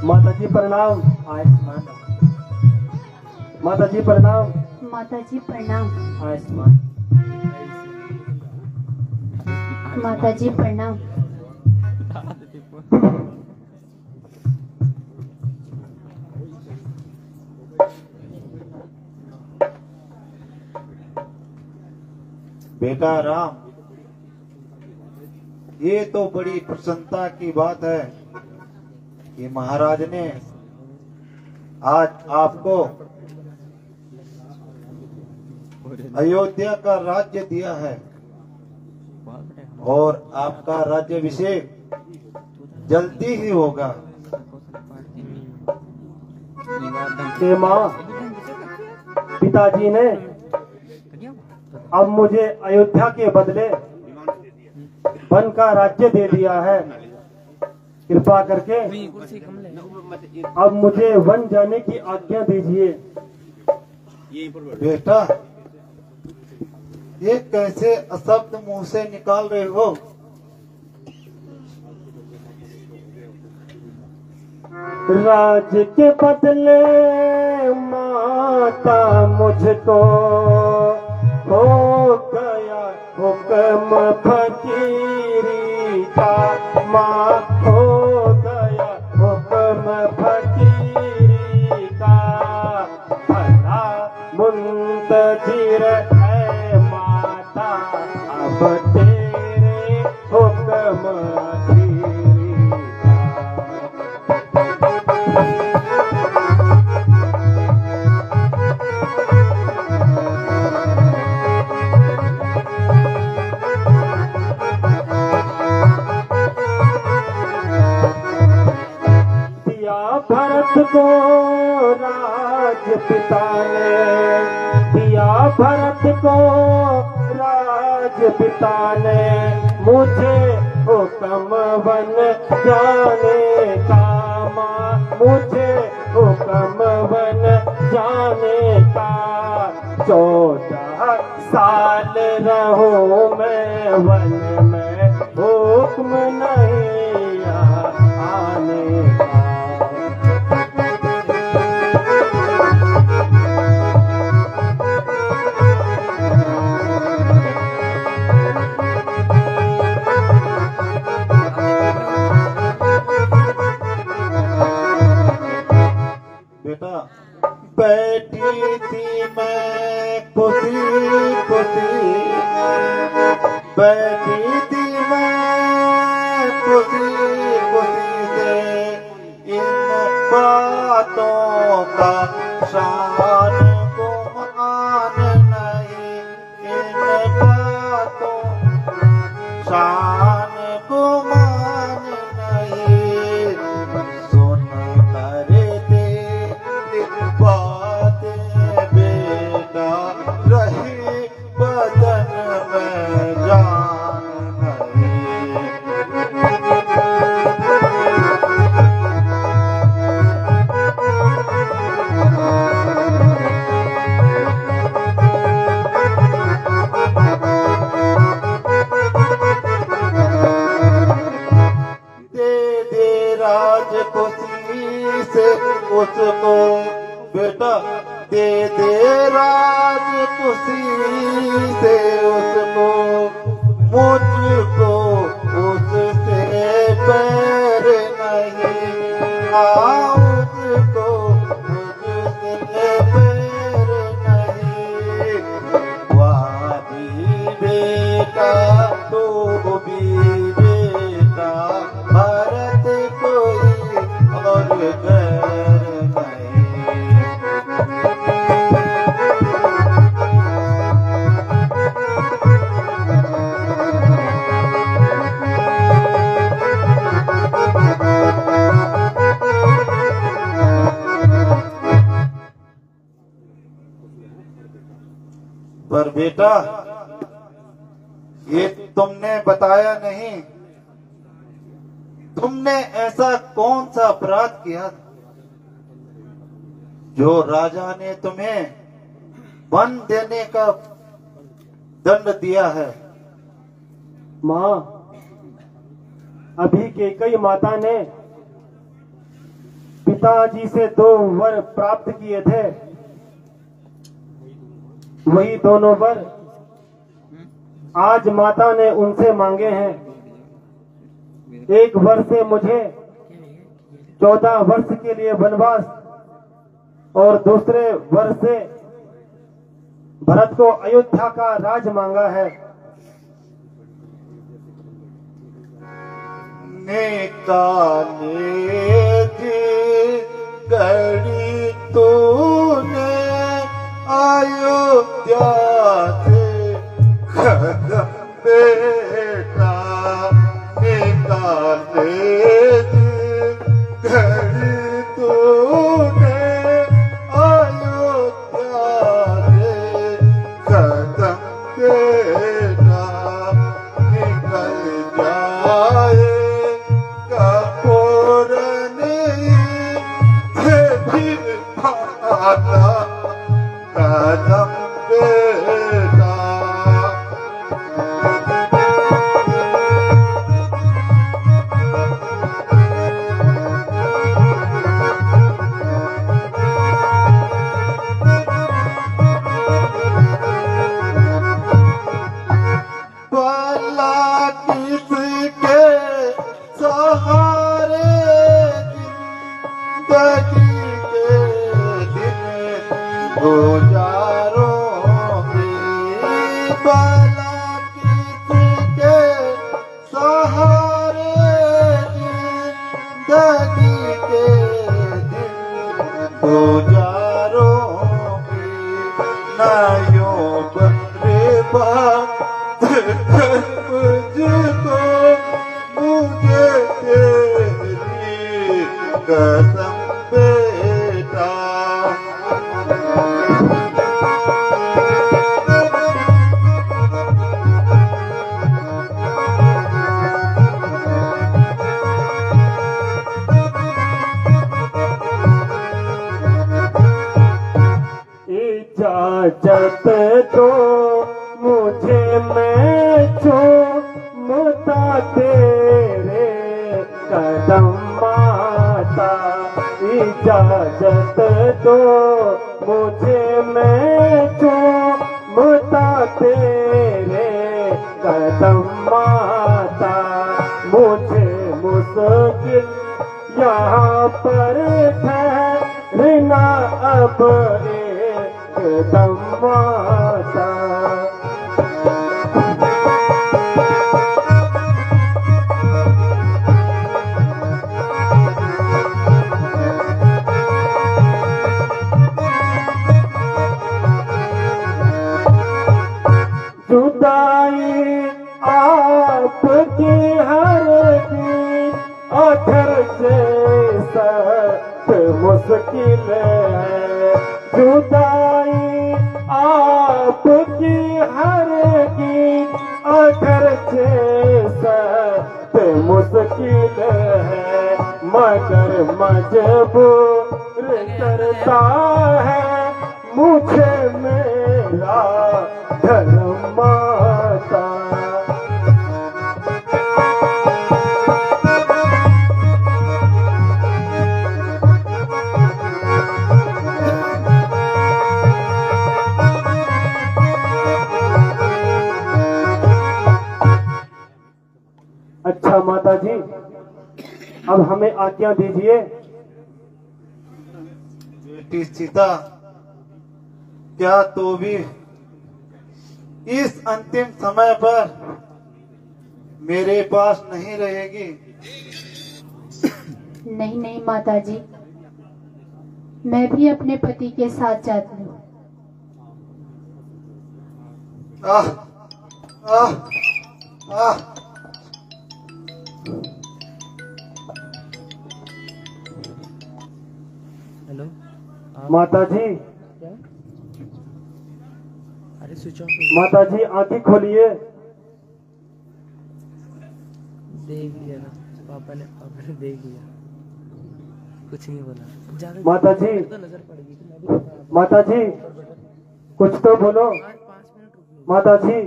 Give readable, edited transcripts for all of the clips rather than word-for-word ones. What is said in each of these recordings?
माता जी प्रणाम। आयुष्मान। माता जी प्रणाम। माता जी प्रणाम। आयुष्मान। माता जी प्रणाम। बेटा राम, ये तो बड़ी प्रसन्नता की बात है कि महाराज ने आज आपको अयोध्या का राज्य दिया है और आपका राज्याभिषेक जल्दी ही होगा। माँ, पिताजी ने अब मुझे अयोध्या के बदले वन का राज्य दे दिया है। कृपा करके अब मुझे वन जाने की आज्ञा दीजिए। बेटा, ये कैसे अशब्द मुंह से निकाल रहे हो? राज के बदले माता मुझको हो गया हुक्म फकीरी का। माँ हो गया हुक्म फकीरी का। भला मुंतजिर है माता अब तेरे हुक्म खीरी भरत को राज पिता ने दिया। भरत को राज पिता ने मुझे हुक्म वन जाने का। माँ मुझे हुक्म वन जाने का। 14 साल रहूं मैं वन में, हुक्म नहीं आने का। बेटा, बैठी थी मैं खुशी खुशी, बैठी थी मैं खुशी खुशी से। इन बातों का शान गुमान नहीं, इन बातों शान गुमान नहीं। सुन कर बातें बेटा रही बदन में जान नहीं। दे दे राज खुशी से उसको बेटा, दे दे राज खुशी से उसको। मुझको उससे पैर नहीं, उसको मुझसे पैर नहीं। वाही बेटा तू भी बेटा, भरत कोई और गैर नहीं। पर बेटा, ये तुमने बताया नहीं, तुमने ऐसा कौन सा अपराध किया जो राजा ने तुम्हें वन देने का दंड दिया है। माँ, अभी कैकेयी माता ने पिताजी से 2 वर प्राप्त किए थे। वही दोनों वर आज माता ने उनसे मांगे हैं। एक वर से मुझे 14 वर्ष के लिए वनवास और दूसरे वर से भरत को अयोध्या का राज मांगा है। निकाले जी गढ़ी तूने अयोध्या से कदम बेटा, निकाले जी गढ़ी तूने अयोध्या से कदम बेटा, निकल जाए कदम बेटा। भला किसके सहारे जिंदगी के दिन गुजारोगे, भला किसके सहारे जिंदगी के दिन गुजारोगे, नयो बर्बाद कर मुझको, मुझे तेरी कसम बेटा। इजाजत दो मुझे, मैं चूमता तेरे कदम माता। इजाजत दो मुझे, मैं चूमता तेरे कदम माता। मुझे मुश्किल यहाँ पर ठहरना अब एकदम माता। जुदाई आपकी हर की अधर से सख्त मुश्किल है। जुदाई आपकी हर की अधर से सख्त मुश्किल है, मगर मजबूर करता है मुझे मेरा धर्म माता। अच्छा माता जी, अब हमें आज्ञा दीजिए। बेटी सीता, क्या तू भी इस अंतिम समय पर मेरे पास नहीं रहेगी? नहीं नहीं माता जी, मैं भी अपने पति के साथ जाती हूँ। आह आह आह। हेलो माता जी, क्या? अरे स्विच ऑफ। माता जी आंखें खोलिए। देख लिया ना पापा ने देख लिया, कुछ नहीं बोला। ज्यादा माता जी, तो नजर पड़ेगी तो मैं भी माता जी कुछ तो बोलो। 5 मिनट रुकिए। माता जी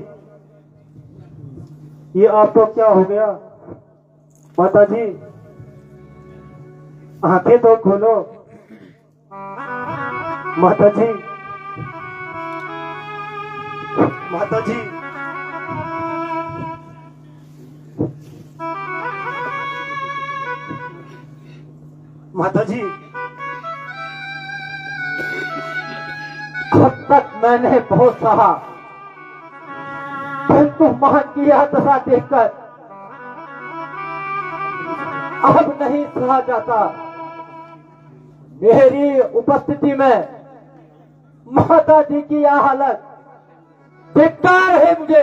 ये आपको क्या हो गया? माता जी आंखें तो खोलो। माता जी, माता जी, माता जी, अब तक मैंने बहुत सहा, किंतु मां की यह दशा देखकर अब नहीं सहा जाता। मेरी उपस्थिति में माता जी की यह हालत धिक्कार है मुझे।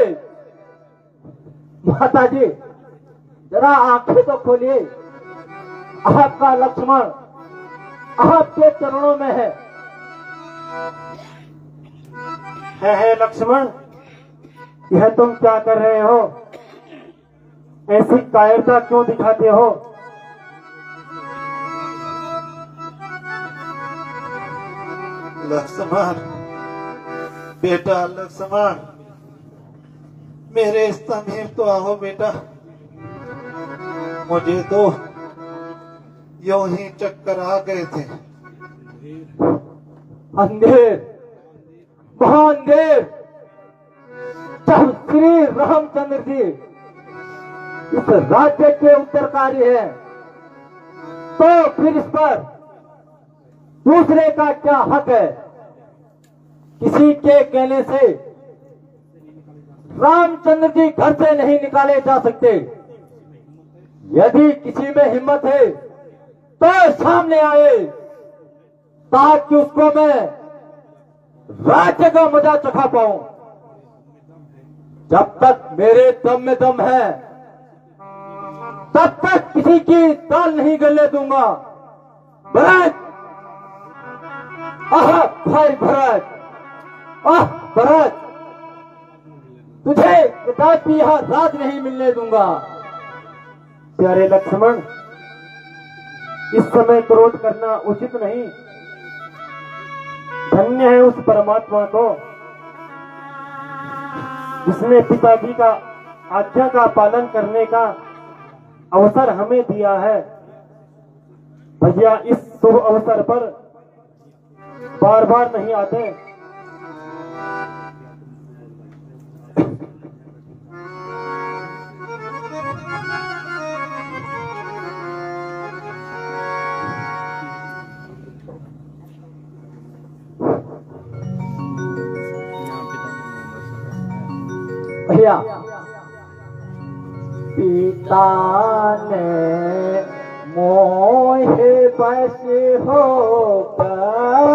माता जी जरा आंखें तो खोलिए, आपका लक्ष्मण आपके चरणों में है लक्ष्मण, यह तुम क्या कर रहे हो? ऐसी कायरता क्यों दिखाते हो? लक्ष्मण, बेटा लक्ष्मण, मेरे समीप तो आओ बेटा। मुझे तो यूं ही चक्कर आ गए थे। अंधेर, महाअंधेर, जब श्री रामचंद्र जी इस राज्य के उत्तरकारी हैं, तो फिर इस पर दूसरे का क्या हक है? किसी के कहने से रामचंद्र जी घर से नहीं निकाले जा सकते। यदि किसी में हिम्मत है तो सामने आए, ताकि उसको मैं राज्य का मजा चखा पाऊं। जब तक मेरे दम में दम है, तब तक किसी की दाल नहीं गलने दूंगा। भरत, आह भाई भरत, आह भरत, तुझे कदापि यहां राज नहीं मिलने दूंगा। प्यारे लक्ष्मण, इस समय क्रोध करना उचित नहीं। धन्य है उस परमात्मा को जिसने पिताजी का आज्ञा का पालन करने का अवसर हमें दिया है। भैया इस शुभ अवसर पर बार बार नहीं आते। भैया पिता ने मोहे बस होकर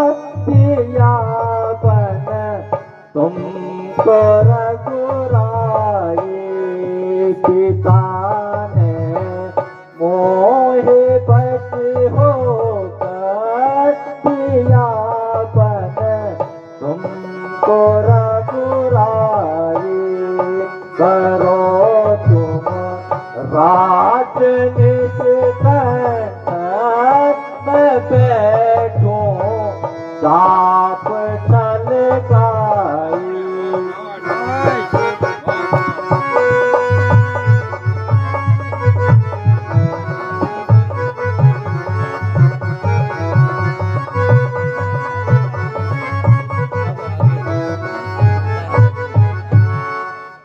दिया बन तुमको रघुराई। पिता ने मोहे बस होकर दिया बन तुमको रघुराई। करो तुम राजनीति मैं बैठूं चाप चल गाई।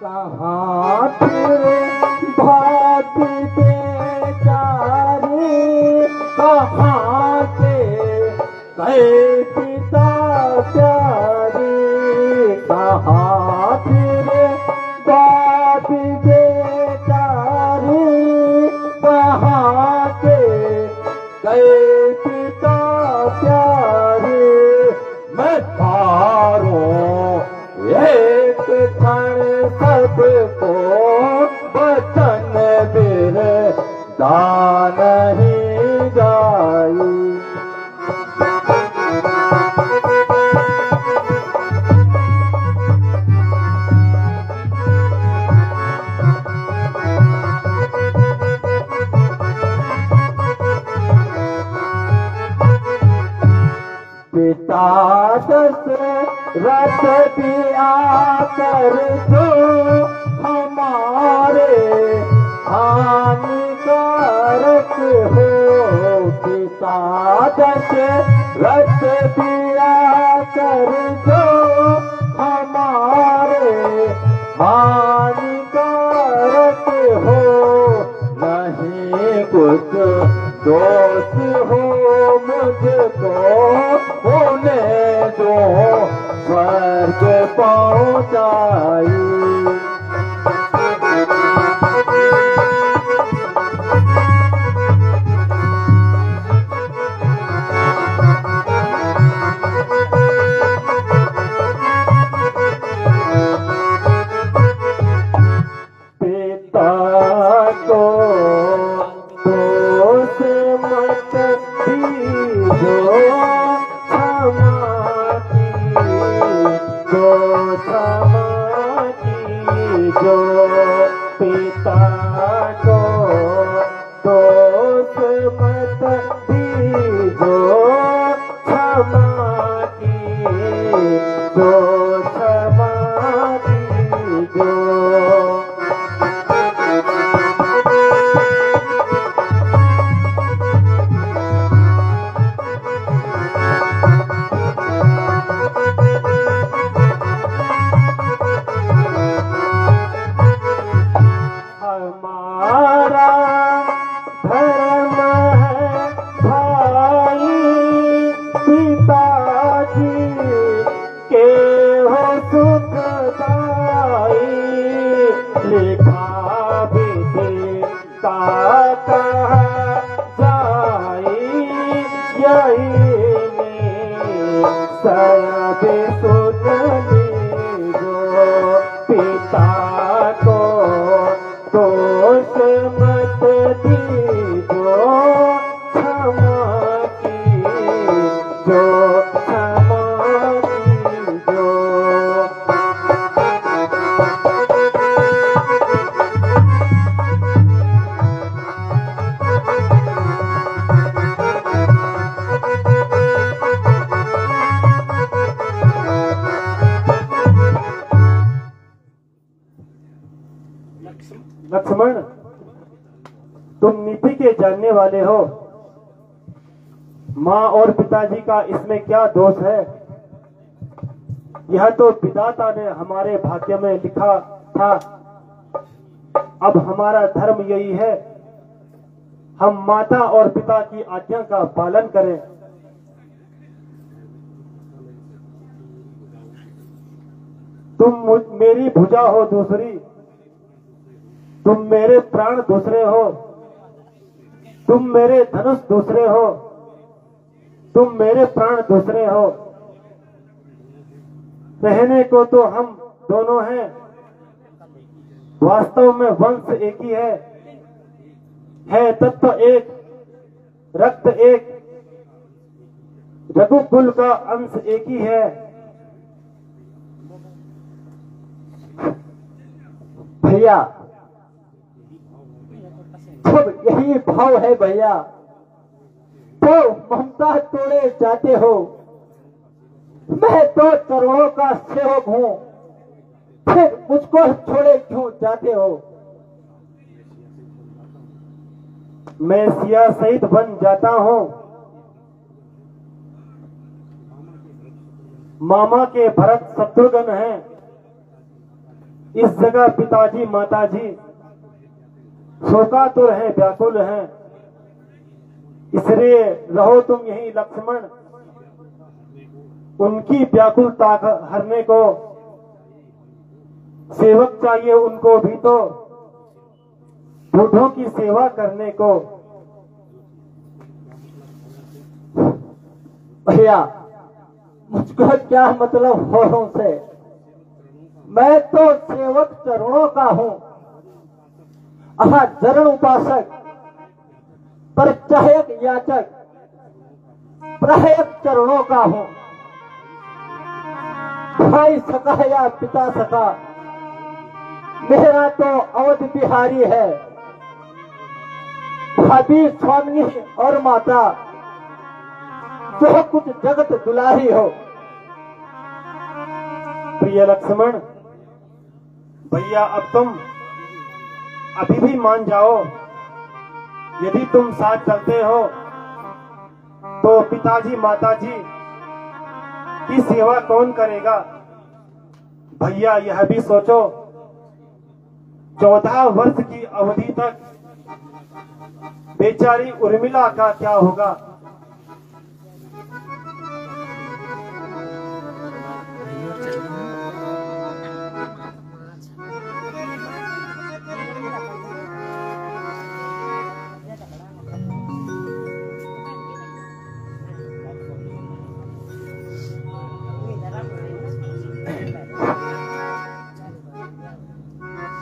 कहाँ फिरे भाती बेचारी, कहाँ के गए पिता प्यारी। कहाँ फिरे भाती बेचारी, कहाँ के गए पिता प्यारी। मैं तारों एक क्षण सबको बचन बिर दान ही गाई। पिता दशरथ भी आकर जो हमारे हानिकारक हो पिता दशरथ दिया कर जो हमारे हानिकारक हो नहीं कुछ दोष हो मुझको होने दो स्वर्ग पहुँचाई। लक्ष्मण, तुम नीति के जानने वाले हो। माँ और पिताजी का इसमें क्या दोष है? यह तो विधाता ने हमारे भाग्य में लिखा था। अब हमारा धर्म यही है, हम माता और पिता की आज्ञा का पालन करें। तुम मेरी भुजा हो दूसरी, तुम मेरे प्राण दूसरे हो, तुम मेरे धनुष दूसरे हो, तुम मेरे प्राण दूसरे हो। रहने को तो हम दोनों हैं, वास्तव में वंश एक ही है तत्व एक, रक्त एक, रघुकुल का अंश एक ही है। भैया सब यही भाव है भैया, तो ममता तोड़े जाते हो। मैं तो चरणों का सेवक हूँ, फिर मुझको छोड़े क्यों जाते हो? मैं सिया सहित बन जाता हूँ। मामा के भरत शत्रुघ्न हैं, इस जगह पिताजी माताजी शोकातुर हैं, व्याकुल हैं। इसलिए रहो तुम यही लक्ष्मण, उनकी व्याकुलता हरने को सेवक चाहिए उनको भी, तो बूढ़ों की सेवा करने को। भैया मुझको क्या मतलब औरों से, मैं तो सेवक चरणों का हूँ, चरण उपासक, परिचायक याचक, प्रहयक चरणों का हूँ। भाई सका या पिता सका, मेरा तो अवध बिहारी है। भाभी स्वामिनी और माता जो कुछ जगत दुलारी हो। प्रिय लक्ष्मण, भैया अब तुम अभी भी मान जाओ। यदि तुम साथ चलते हो तो पिताजी माताजी की सेवा कौन करेगा? भैया यह भी सोचो, 14 वर्ष की अवधि तक बेचारी उर्मिला का क्या होगा?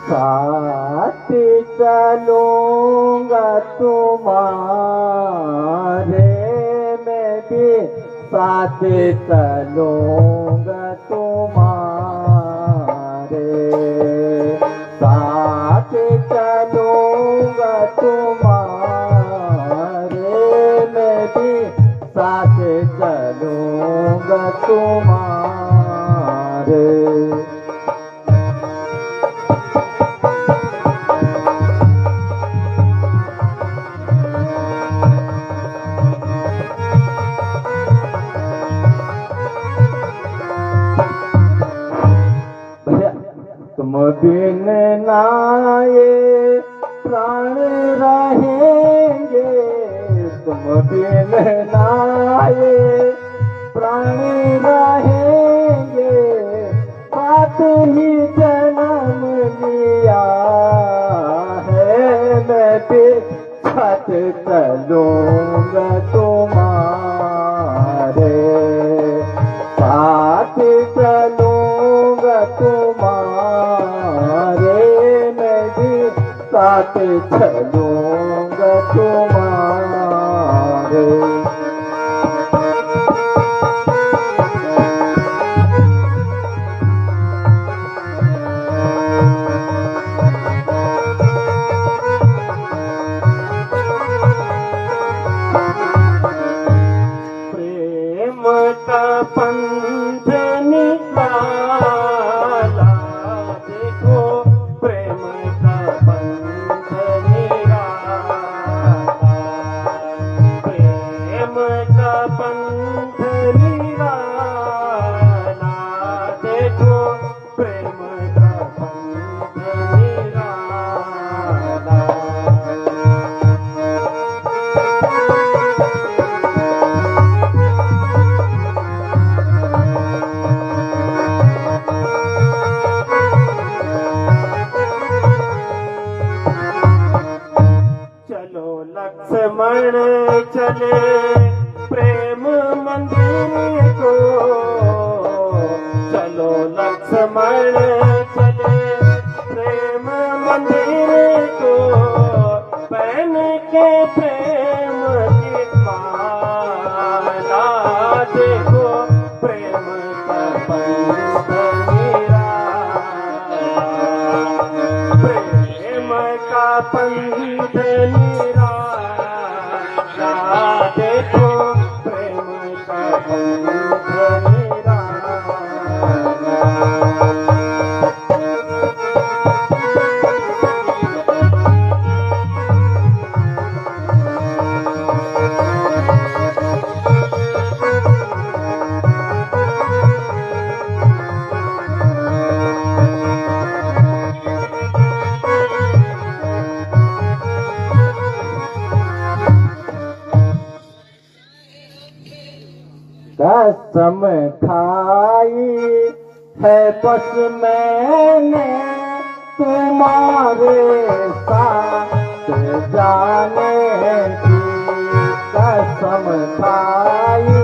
साथ चलूंगा तुम्हारे, मैं भी साथ चलूंगा तुम्हारे, साथ चलूंगा तुम्हारे, मैं भी साथ चलूंगा तुम्हारे। तुम बिन नाये प्राण रहेंगे, तुम बिन नाये प्राण रहेंगे, साथ ही जन्म लिया है, मैं भी साथ चलूंगा तुम्हारे, साथ चलूंगा तुम्हारे, मैं भी साथ चलूंगा तुम्हारे। प्रेम का पंथ निराला, देखो प्रेम का पंथ निराला, प्रेम का पंथ निराला, देखो प्रेम का पंथ निराला। चलो लक्ष्मण चले प्रेम मंदिर को, चलो लक्ष्मण चले प्रेम मंदिर को, पहन के प्रेम की माला, देखो प्रेम का पंथ निराला, प्रेम का पंथ निराला, देखो प्रेम का पंथ निराला। कसम खाई है बस मैंने तुम्हारे साथ जाने की, कसम खाई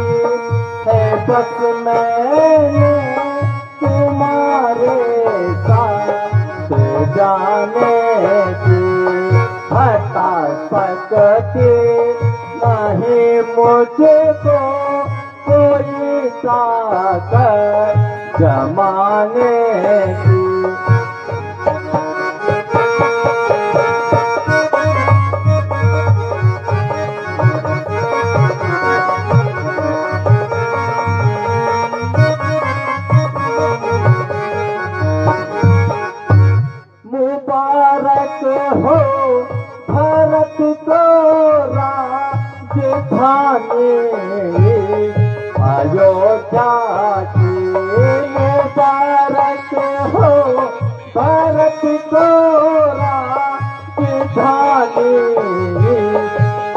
है बस मैंने तुम्हारे साथ जाने की, हटा सकती नहीं मुझको कोई ताकत जमाने की। मुबारक तिकोरा की धानी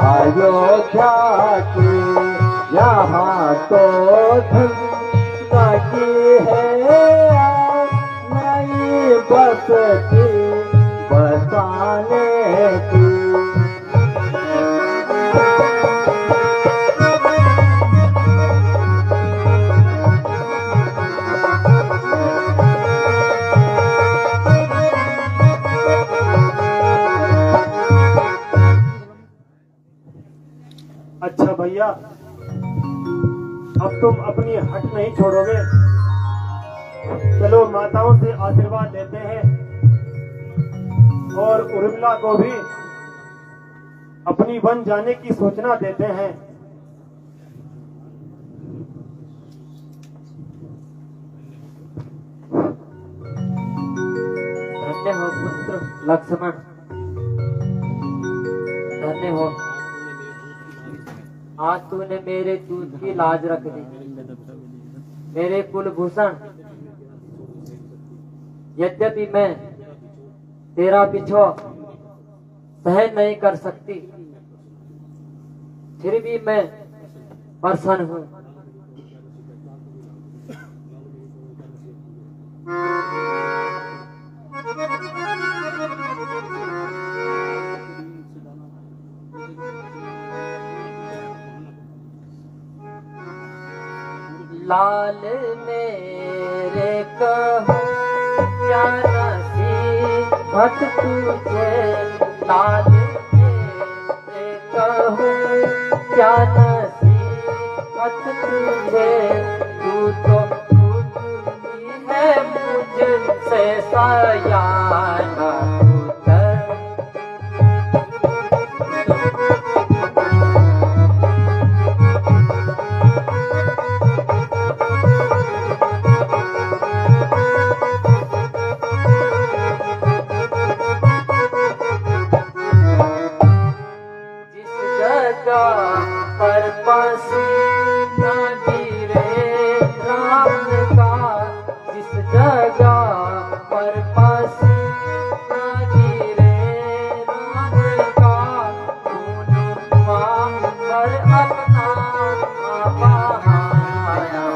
अयोध्या की यहाँ तो धन की है नई बसती बसाने की। अच्छा भैया, अब तुम अपनी हट नहीं छोड़ोगे। चलो माताओं से आशीर्वाद लेते हैं और उर्मिला को भी अपनी वन जाने की सूचना देते हैं। धन्य हो पुत्र लक्ष्मण, धन्य हो। आज तूने मेरे दूध की लाज रख दी। मेरे कुलभूषण, यद्यपि मैं तेरा बिछोह सहन नहीं कर सकती, फिर भी मैं प्रसन्न हूँ। लाल मेरे कहो क्या नसीबत तुझे, लाल मेरे कहो क्या नसीबत तुझे, तू तो खुद ही है मुझसे सयाना पुत्र। पर पसीना गिरे राम का, जिस जगह पर पसीना गिरे राम का, खून पर अपना बहाया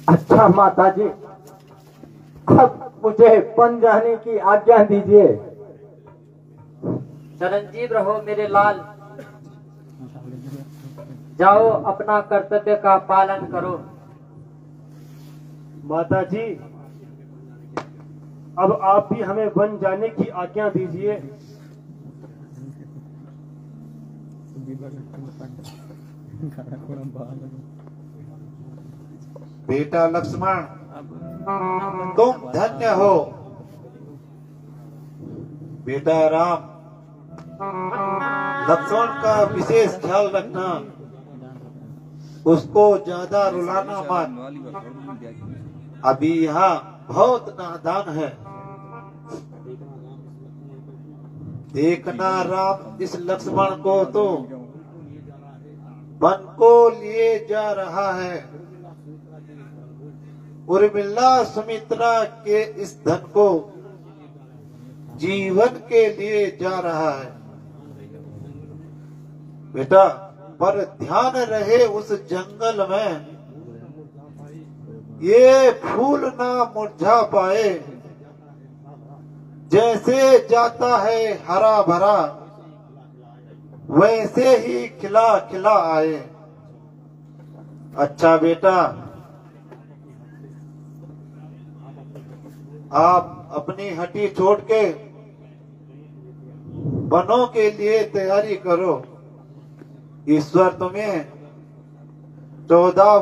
अच्छा माता जी, अब मुझे वन जाने की आज्ञा दीजिए। चिरंजीव रहो मेरे लाल, जाओ अपना कर्तव्य का पालन करो। माता जी, अब आप भी हमें वन जाने की आज्ञा दीजिए। बेटा लक्ष्मण, तुम धन्य हो। बेटा राम, लक्ष्मण का विशेष ख्याल रखना, उसको ज्यादा रुलाना मत। अभी यहाँ बहुत नादान है। देखना राम, इस लक्ष्मण को तो वन को लिए जा रहा है। उर्मिला सुमित्रा के इस धन को जीवन के लिए जा रहा है। बेटा, पर ध्यान रहे उस जंगल में ये फूल ना मुरझा पाए। जैसे जाता है हरा भरा, वैसे ही खिला खिला आए। अच्छा बेटा, आप अपनी हड्डी छोड़ के बनों के लिए तैयारी करो। ईश्वर तुम्हें 14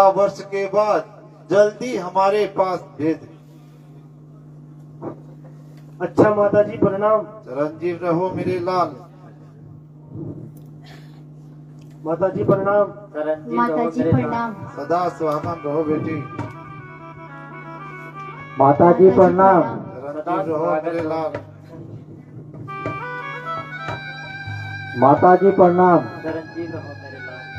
वर्ष के बाद जल्दी हमारे पास भेज। अच्छा माता जी प्रणाम। चिरंजीव रहो मेरे लाल। माता जी प्रणाम। माता जी प्रणाम। सदा सुहागन रहो बेटी। माता जी प्रणाम। चिरंजीव रहो मेरे लाल। माता जी प्रणाम। चिरंजीव रहो मेरे लाल।